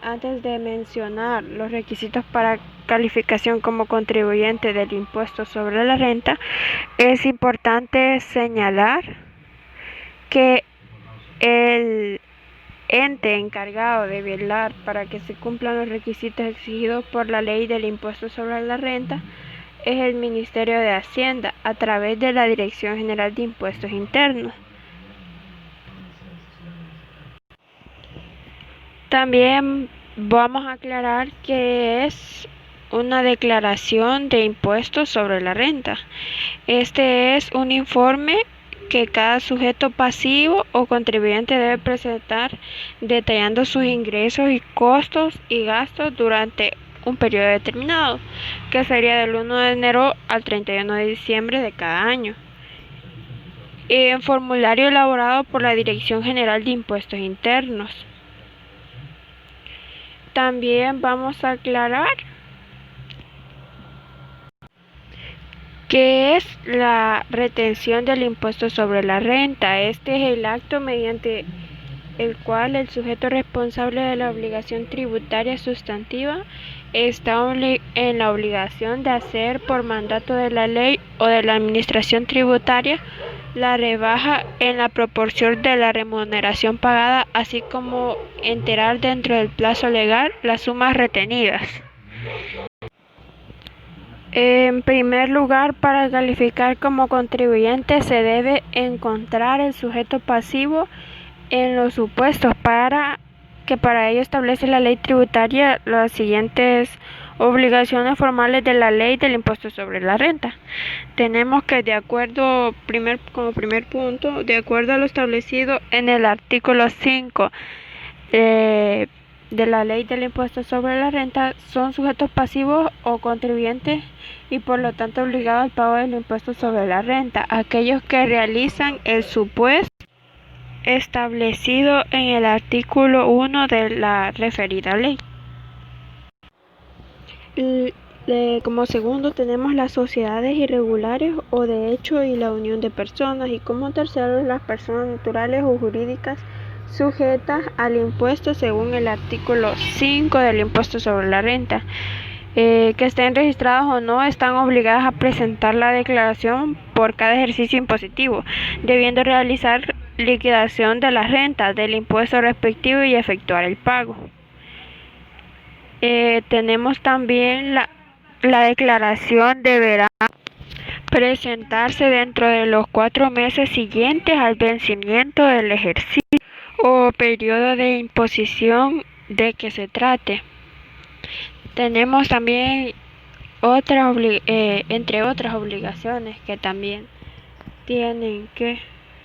Antes de mencionar los requisitos para calificación como contribuyente del impuesto sobre la renta, es importante señalar que el ente encargado de velar para que se cumplan los requisitos exigidos por la ley del impuesto sobre la renta es el Ministerio de Hacienda a través de la Dirección General de Impuestos Internos. También vamos a aclarar que es una declaración de impuestos sobre la renta. Este es un informe que cada sujeto pasivo o contribuyente debe presentar detallando sus ingresos y costos y gastos durante un periodo determinado, que sería del 1 de enero al 31 de diciembre de cada año, en formulario elaborado por la Dirección General de Impuestos Internos. También vamos a aclarar ¿qué es la retención del impuesto sobre la renta? Este es el acto mediante el cual el sujeto responsable de la obligación tributaria sustantiva está en la obligación de hacer por mandato de la ley o de la administración tributaria la rebaja en la proporción de la remuneración pagada, así como enterar dentro del plazo legal las sumas retenidas. En primer lugar, para calificar como contribuyente se debe encontrar el sujeto pasivo en los supuestos para ello establece la ley tributaria las siguientes obligaciones formales de la ley del impuesto sobre la renta. Tenemos que como primer punto, de acuerdo a lo establecido en el artículo 5 de la ley del impuesto sobre la renta, son sujetos pasivos o contribuyentes y por lo tanto obligados al pago del impuesto sobre la renta aquellos que realizan el supuesto establecido en el artículo 1 de la referida ley. Como segundo tenemos las sociedades irregulares o de hecho y la unión de personas, y como tercero las personas naturales o jurídicas sujetas al impuesto según el artículo 5 del impuesto sobre la renta, que estén registrados o no, están obligadas a presentar la declaración por cada ejercicio impositivo, debiendo realizar liquidación de la renta del impuesto respectivo y efectuar el pago. Tenemos también la declaración deberá presentarse dentro de los 4 meses siguientes al vencimiento del ejercicio o periodo de imposición de que se trate. Tenemos también entre otras obligaciones que también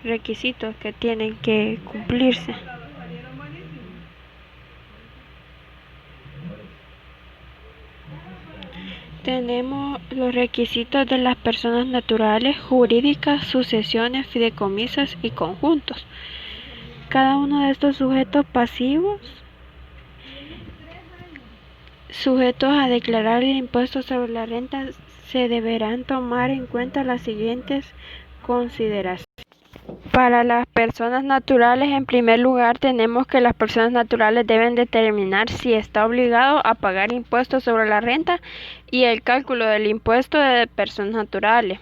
requisitos que tienen que cumplirse. Tenemos los requisitos de las personas naturales, jurídicas, sucesiones, fideicomisos y conjuntos. Cada uno de estos sujetos pasivos sujetos a declarar el impuesto sobre la renta se deberán tomar en cuenta las siguientes consideraciones. Para las personas naturales, en primer lugar, tenemos que las personas naturales deben determinar si está obligado a pagar impuestos sobre la renta y el cálculo del impuesto de personas naturales.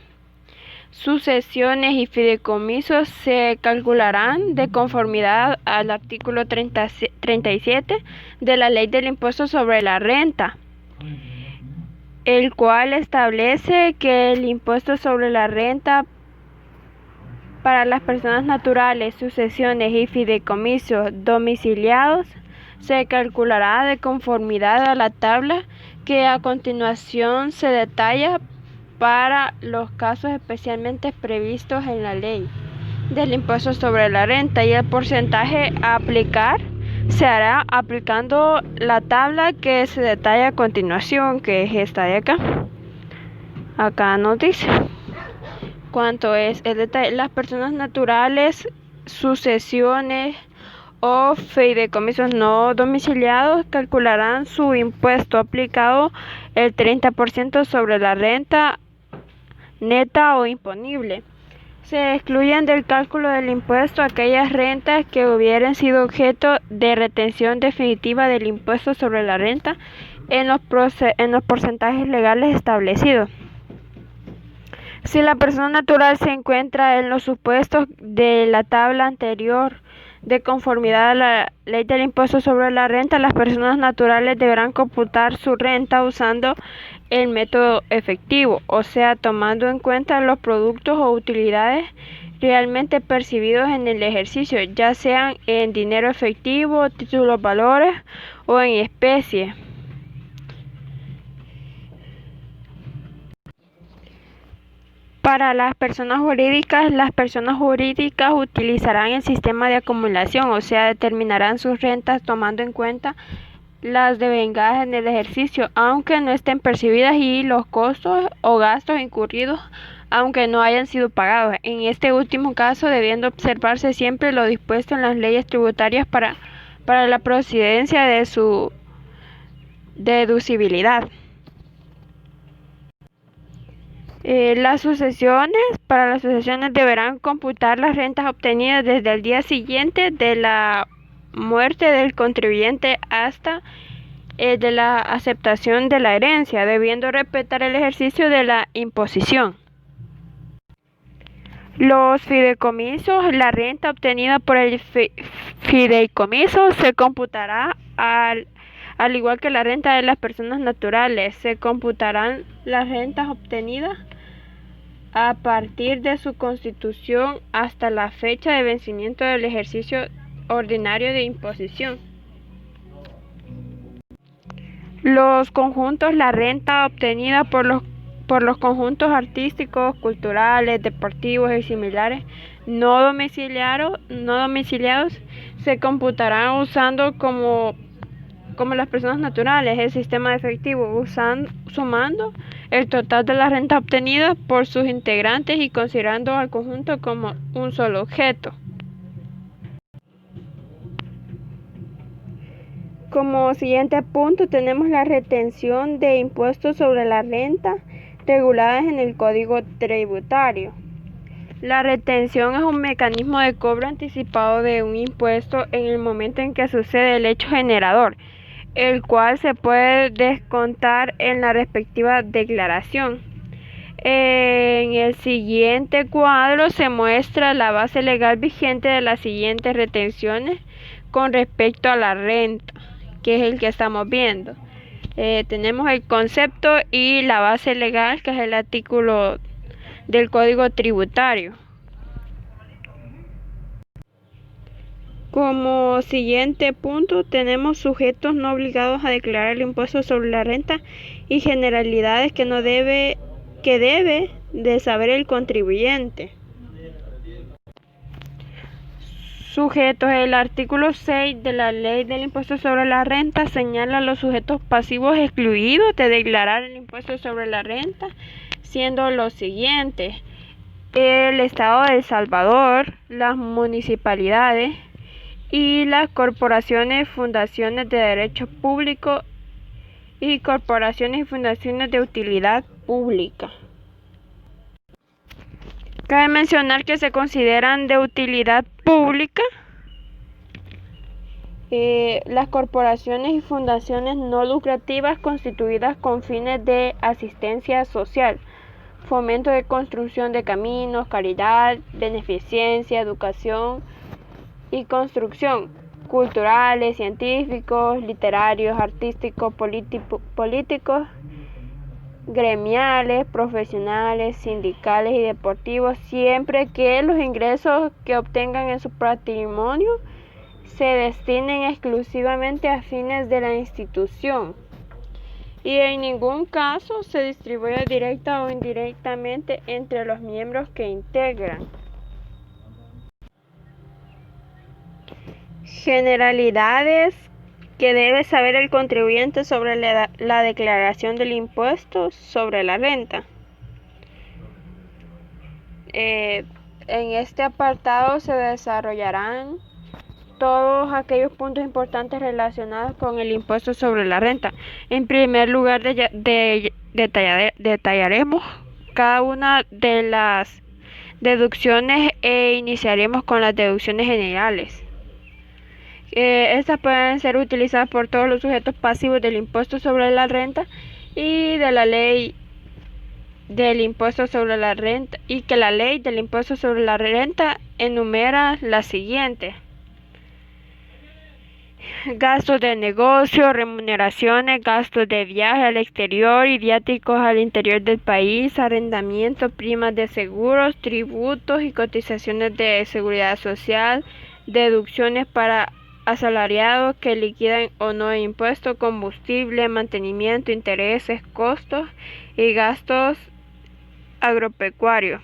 Sucesiones y fideicomisos se calcularán de conformidad al artículo 37 de la Ley del Impuesto sobre la Renta, el cual establece que el impuesto sobre la renta para las personas naturales, sucesiones y fideicomisos domiciliados se calculará de conformidad a la tabla que a continuación se detalla para los casos especialmente previstos en la ley del impuesto sobre la renta, y el porcentaje a aplicar se hará aplicando la tabla que se detalla a continuación, que es esta de acá. Acá nos dice cuánto es el detalle. Las personas naturales, sucesiones o fideicomisos no domiciliados calcularán su impuesto aplicado el 30% sobre la renta neta o imponible. Se excluyen del cálculo del impuesto aquellas rentas que hubieran sido objeto de retención definitiva del impuesto sobre la renta en los porcentajes legales establecidos. Si la persona natural se encuentra en los supuestos de la tabla anterior de conformidad a la ley del impuesto sobre la renta, las personas naturales deberán computar su renta usando el método efectivo, o sea, tomando en cuenta los productos o utilidades realmente percibidos en el ejercicio, ya sean en dinero efectivo, títulos valores o en especie. Para las personas jurídicas utilizarán el sistema de acumulación, o sea, determinarán sus rentas tomando en cuenta las devengadas en el ejercicio, aunque no estén percibidas, y los costos o gastos incurridos, aunque no hayan sido pagados. En este último caso, debiendo observarse siempre lo dispuesto en las leyes tributarias para la procedencia de su deducibilidad. Para las sucesiones deberán computar las rentas obtenidas desde el día siguiente de la muerte del contribuyente hasta de la aceptación de la herencia, debiendo respetar el ejercicio de la imposición. Los fideicomisos, la renta obtenida por el fideicomiso se computará al igual que la renta de las personas naturales. Se computarán las rentas obtenidas a partir de su constitución hasta la fecha de vencimiento del ejercicio ordinario de imposición. Los conjuntos, la renta obtenida por los conjuntos artísticos, culturales, deportivos y similares no domiciliados se computarán usando como las personas naturales el sistema efectivo, sumando el total de las rentas obtenidas por sus integrantes y considerando al conjunto como un solo objeto. Como siguiente punto tenemos la retención de impuestos sobre la renta reguladas en el Código Tributario. La retención es un mecanismo de cobro anticipado de un impuesto en el momento en que sucede el hecho generador, el cual se puede descontar en la respectiva declaración. En el siguiente cuadro se muestra la base legal vigente de las siguientes retenciones con respecto a la renta, que es el que estamos viendo. Tenemos el concepto y la base legal, que es el artículo del Código Tributario. Como siguiente punto tenemos sujetos no obligados a declarar el impuesto sobre la renta y generalidades que debe de saber el contribuyente. Sujetos. El artículo 6 de la Ley del Impuesto sobre la Renta señala los sujetos pasivos excluidos de declarar el impuesto sobre la renta, siendo los siguientes: el Estado de El Salvador, las municipalidades y las corporaciones y fundaciones de derecho público y corporaciones y fundaciones de utilidad pública. Cabe mencionar que se consideran de utilidad pública las corporaciones y fundaciones no lucrativas constituidas con fines de asistencia social, fomento de construcción de caminos, caridad, beneficencia, educación y construcción, culturales, científicos, literarios, artísticos, políticos, gremiales, profesionales, sindicales y deportivos, siempre que los ingresos que obtengan en su patrimonio se destinen exclusivamente a fines de la institución y en ningún caso se distribuya directa o indirectamente entre los miembros que integran. Generalidades que debe saber el contribuyente sobre la declaración del impuesto sobre la renta. En este apartado se desarrollarán todos aquellos puntos importantes relacionados con el impuesto sobre la renta. En primer lugar, detallaremos cada una de deducciones e iniciaremos con las deducciones generales. Estas pueden ser utilizadas por todos los sujetos pasivos del impuesto sobre la renta y de la ley del impuesto sobre la renta, y que la ley del impuesto sobre la renta enumera las siguientes: gastos de negocio, remuneraciones, gastos de viaje al exterior y viáticos al interior del país, arrendamiento, primas de seguros, tributos y cotizaciones de seguridad social, deducciones para asalariados que liquidan o no impuestos, combustible, mantenimiento, intereses, costos y gastos agropecuarios.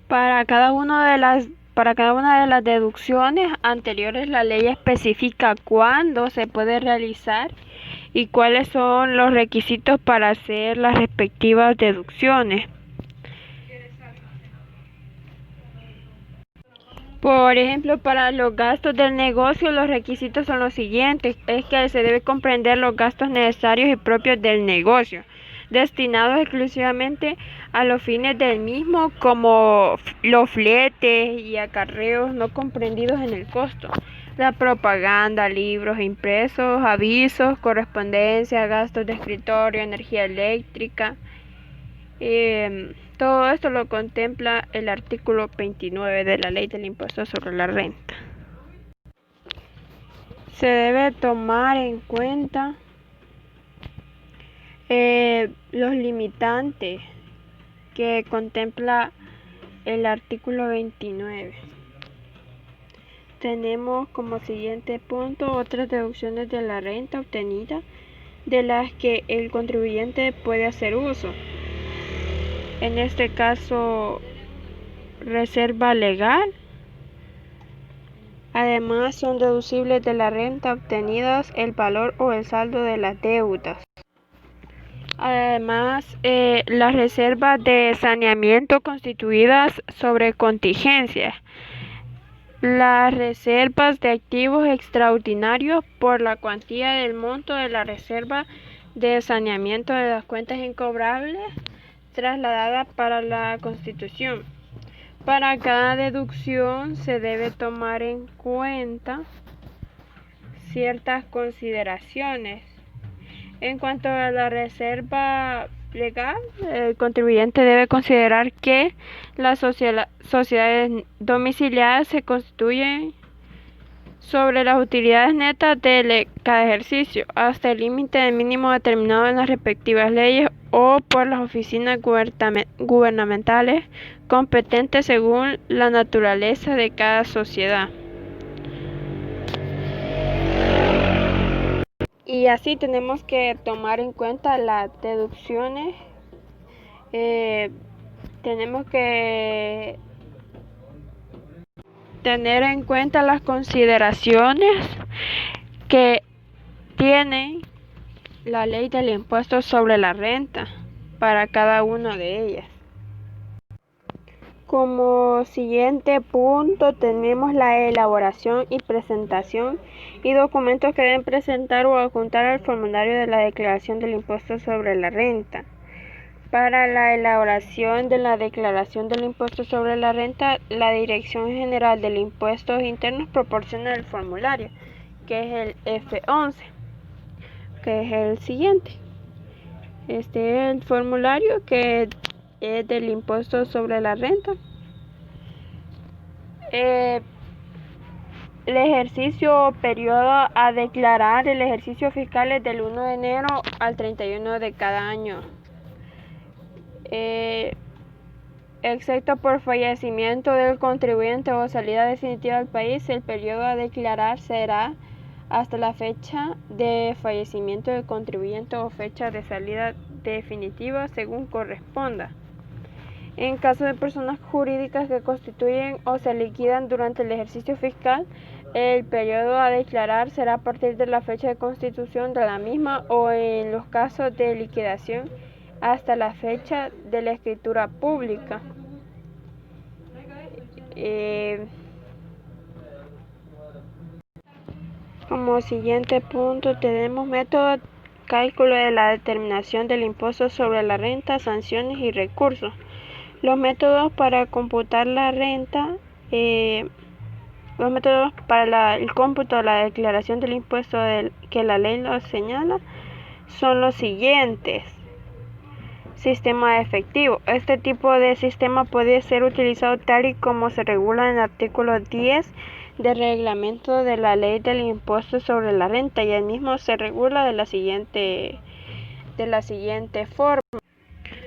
Para cada una de las deducciones anteriores, la ley especifica cuándo se puede realizar y cuáles son los requisitos para hacer las respectivas deducciones. Por ejemplo, para los gastos del negocio, los requisitos son los siguientes: es que se debe comprender los gastos necesarios y propios del negocio, destinados exclusivamente a los fines del mismo, como los fletes y acarreos no comprendidos en el costo, la propaganda, libros impresos, avisos, correspondencia, gastos de escritorio, energía eléctrica. Todo esto lo contempla el artículo 29 de la Ley del Impuesto sobre la Renta. Se debe tomar en cuenta los limitantes que contempla el artículo 29. Tenemos como siguiente punto otras deducciones de la renta obtenida de las que el contribuyente puede hacer uso. En este caso, reserva legal. Además, son deducibles de la renta obtenidas el valor o el saldo de las deudas. Además, las reservas de saneamiento constituidas sobre contingencias. Las reservas de activos extraordinarios por la cuantía del monto de la reserva de saneamiento de las cuentas incobrables trasladada para la Constitución. Para cada deducción se debe tomar en cuenta ciertas consideraciones. En cuanto a la reserva legal, el contribuyente debe considerar que las sociedades domiciliadas se constituyen sobre las utilidades netas de cada ejercicio, hasta el límite mínimo determinado en las respectivas leyes o por las oficinas gubernamentales competentes según la naturaleza de cada sociedad. Y así tenemos que tomar en cuenta las deducciones. Tenemos que tener en cuenta las consideraciones que tiene la ley del impuesto sobre la renta para cada una de ellas. Como siguiente punto tenemos la elaboración y presentación y documentos que deben presentar o adjuntar al formulario de la declaración del impuesto sobre la renta. Para la elaboración de la declaración del impuesto sobre la renta, la Dirección General de Impuestos Internos proporciona el formulario, que es el F11, que es el siguiente. Este es el formulario que es del impuesto sobre la renta. El ejercicio periodo a declarar, el ejercicio fiscal es del 1 de enero al 31 de cada año. Excepto por fallecimiento del contribuyente o salida definitiva del país, el periodo a declarar será hasta la fecha de fallecimiento del contribuyente o fecha de salida definitiva según corresponda. En caso de personas jurídicas que constituyen o se liquidan durante el ejercicio fiscal, el periodo a declarar será a partir de la fecha de constitución de la misma o, en los casos de liquidación, hasta la fecha de la escritura pública. Como siguiente punto tenemos método cálculo de la determinación del impuesto sobre la renta, sanciones y recursos. Los métodos para computar la renta, los métodos para el cómputo de la declaración del impuesto que la ley lo señala son los siguientes. Sistema efectivo. Este tipo de sistema puede ser utilizado tal y como se regula en el artículo 10 del reglamento de la ley del impuesto sobre la renta, y el mismo se regula de la siguiente forma.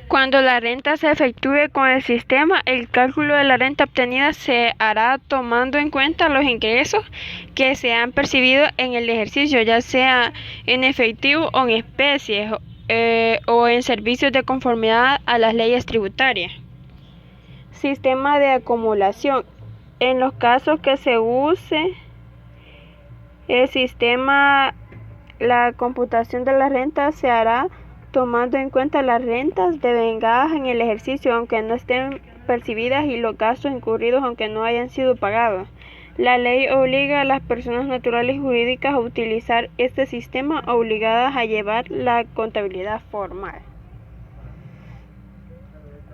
Cuando la renta se efectúe con el sistema, el cálculo de la renta obtenida se hará tomando en cuenta los ingresos que se han percibido en el ejercicio, ya sea en efectivo o en especie, o en servicios de conformidad a las leyes tributarias. Sistema de acumulación. En los casos que se use el sistema, la computación de la renta se hará tomando en cuenta las rentas devengadas en el ejercicio, aunque no estén percibidas, y los gastos incurridos, aunque no hayan sido pagados. La ley obliga a las personas naturales y jurídicas a utilizar este sistema, obligadas a llevar la contabilidad formal.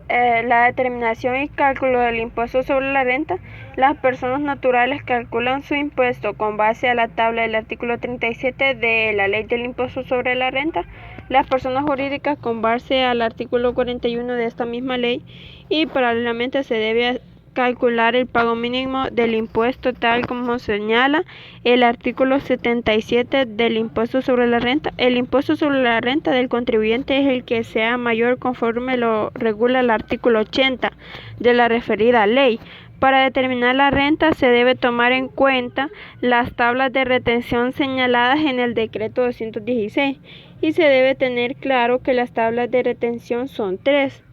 La determinación y cálculo del impuesto sobre la renta. Las personas naturales calculan su impuesto con base a la tabla del artículo 37 de la ley del impuesto sobre la renta. Las personas jurídicas con base al artículo 41 de esta misma ley, y paralelamente se debe calcular el pago mínimo del impuesto tal como señala el artículo 77 del impuesto sobre la renta. El impuesto sobre la renta del contribuyente es el que sea mayor conforme lo regula el artículo 80 de la referida ley. Para determinar la renta se debe tomar en cuenta las tablas de retención señaladas en el decreto 216, y se debe tener claro que las tablas de retención son tres: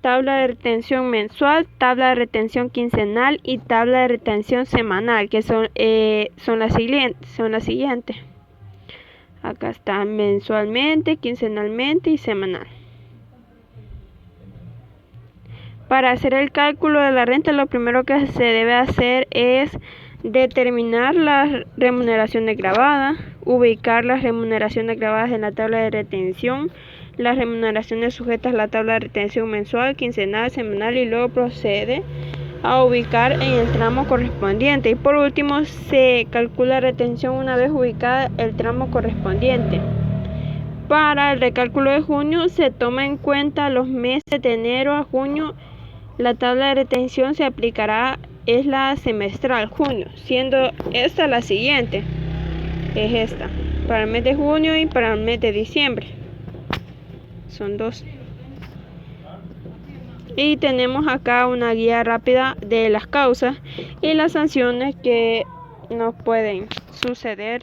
tabla de retención mensual, tabla de retención quincenal y tabla de retención semanal, que son las siguientes. Acá están: mensualmente, quincenalmente y semanal. Para hacer el cálculo de la renta, lo primero que se debe hacer es determinar las remuneraciones grabadas, ubicar las remuneraciones grabadas en la tabla de retención, las remuneraciones sujetas a la tabla de retención mensual, quincenal, semanal, y luego procede a ubicar en el tramo correspondiente. Y por último, se calcula retención una vez ubicada el tramo correspondiente. Para el recálculo de junio se toma en cuenta los meses de enero a junio. La tabla de retención se aplicará es la semestral junio, siendo esta la siguiente. Es esta, para el mes de junio y para el mes de diciembre. Son dos. Y tenemos acá una guía rápida de las causas y las sanciones que nos pueden suceder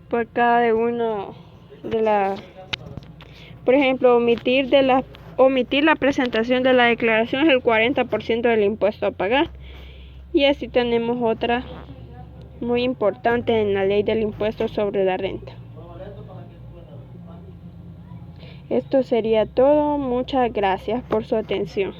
por cada uno de las. Por ejemplo, omitir la presentación de la declaración es el 40% del impuesto a pagar. Y así tenemos otra muy importante en la ley del impuesto sobre la renta. Esto sería todo. Muchas gracias por su atención.